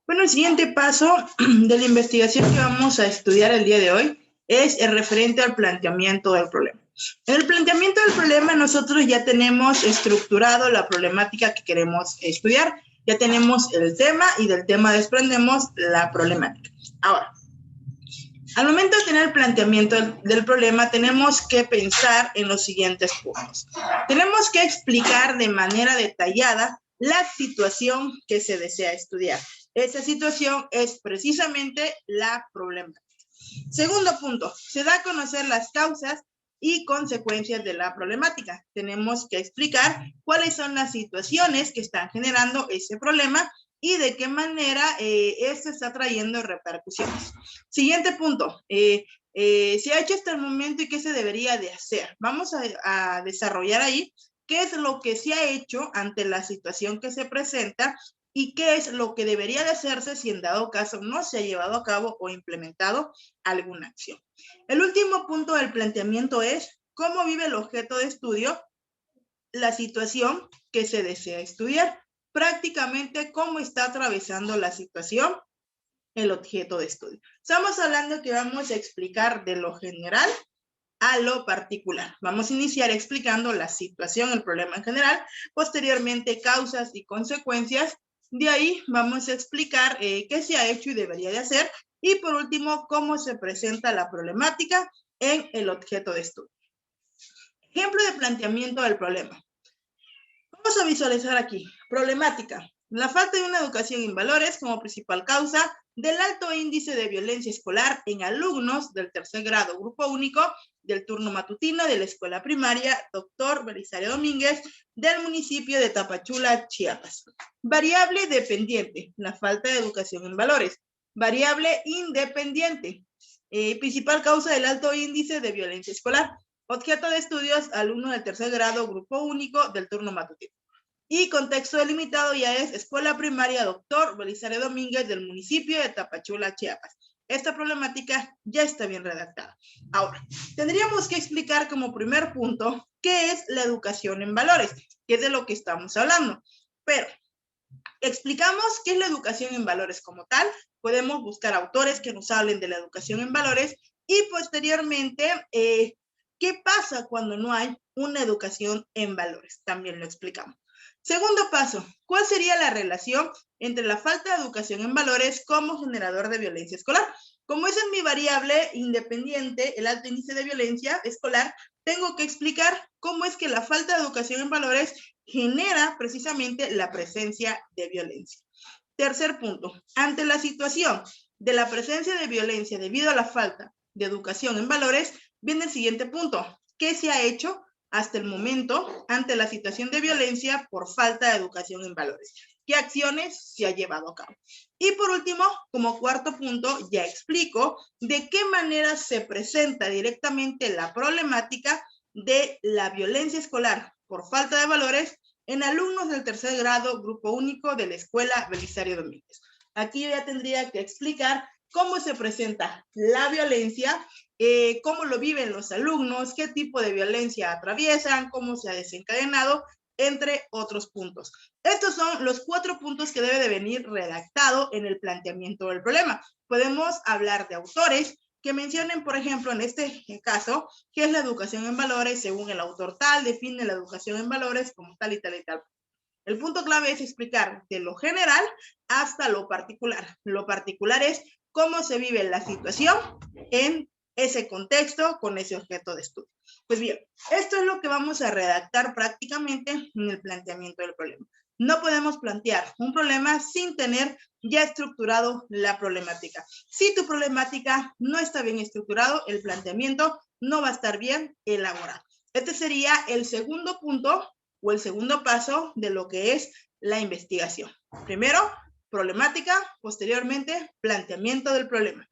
Bueno, el siguiente paso de la investigación que vamos a estudiar el día de hoy es el referente al planteamiento del problema. En el planteamiento del problema nosotros ya tenemos estructurado la problemática que queremos estudiar, ya tenemos el tema y del tema desprendemos la problemática. Ahora, al momento de tener el planteamiento del problema, tenemos que pensar en los siguientes puntos. Tenemos que explicar de manera detallada la situación que se desea estudiar. Esa situación es precisamente la problemática. Segundo punto, se da a conocer las causas y consecuencias de la problemática. Tenemos que explicar cuáles son las situaciones que están generando ese problema y de qué manera esto está trayendo repercusiones. Siguiente punto, se ha hecho hasta el momento y qué se debería de hacer. Vamos a desarrollar ahí qué es lo que se ha hecho ante la situación que se presenta y qué es lo que debería de hacerse si en dado caso no se ha llevado a cabo o implementado alguna acción. El último punto del planteamiento es cómo vive el objeto de estudio la situación que se desea estudiar. Prácticamente cómo está atravesando la situación el objeto de estudio. Estamos hablando que vamos a explicar de lo general a lo particular. Vamos a iniciar explicando la situación, el problema en general, posteriormente causas y consecuencias. De ahí vamos a explicar qué se ha hecho y debería de hacer. Y por último, cómo se presenta la problemática en el objeto de estudio. Ejemplo de planteamiento del problema. Vamos a visualizar aquí, problemática. La falta de una educación en valores como principal causa del alto índice de violencia escolar en alumnos del tercer grado, grupo único, del turno matutino de la escuela primaria, Dr. Belisario Domínguez, del municipio de Tapachula, Chiapas. Variable dependiente, la falta de educación en valores. Variable independiente, principal causa del alto índice de violencia escolar. Objeto de estudios, alumno del tercer grado, grupo único, del turno matutino. Y contexto delimitado ya es escuela primaria Dr. Belisario Domínguez del municipio de Tapachula, Chiapas. Esta problemática ya está bien redactada. Ahora, tendríamos que explicar como primer punto qué es la educación en valores, que es de lo que estamos hablando. Pero, explicamos qué es la educación en valores como tal, podemos buscar autores que nos hablen de la educación en valores y posteriormente, ¿qué pasa cuando no hay una educación en valores? También lo explicamos. Segundo paso, ¿cuál sería la relación entre la falta de educación en valores como generador de violencia escolar? Como esa es mi variable independiente, el alto índice de violencia escolar, tengo que explicar cómo es que la falta de educación en valores genera precisamente la presencia de violencia. Tercer punto, ante la situación de la presencia de violencia debido a la falta de educación en valores, viene el siguiente punto. ¿Qué se ha hecho hasta el momento ante la situación de violencia por falta de educación en valores? ¿Qué acciones se ha llevado a cabo? Y por último, como cuarto punto, ya explico de qué manera se presenta directamente la problemática de la violencia escolar por falta de valores en alumnos del tercer grado, grupo único de la escuela Belisario Domínguez. Aquí yo ya tendría que explicar cómo se presenta la violencia, cómo lo viven los alumnos, qué tipo de violencia atraviesan, cómo se ha desencadenado, entre otros puntos. Estos son los 4 puntos que debe de venir redactado en el planteamiento del problema. Podemos hablar de autores que mencionen, por ejemplo, en este caso, qué es la educación en valores, según el autor tal, define la educación en valores como tal y tal y tal. El punto clave es explicar de lo general hasta lo particular. Lo particular es cómo se vive la situación en ese contexto con ese objeto de estudio. Pues bien, esto es lo que vamos a redactar prácticamente en el planteamiento del problema. No podemos plantear un problema sin tener ya estructurado la problemática. Si tu problemática no está bien estructurado, el planteamiento no va a estar bien elaborado. Este sería el segundo punto o el segundo paso de lo que es la investigación. Primero, problemática, posteriormente, planteamiento del problema.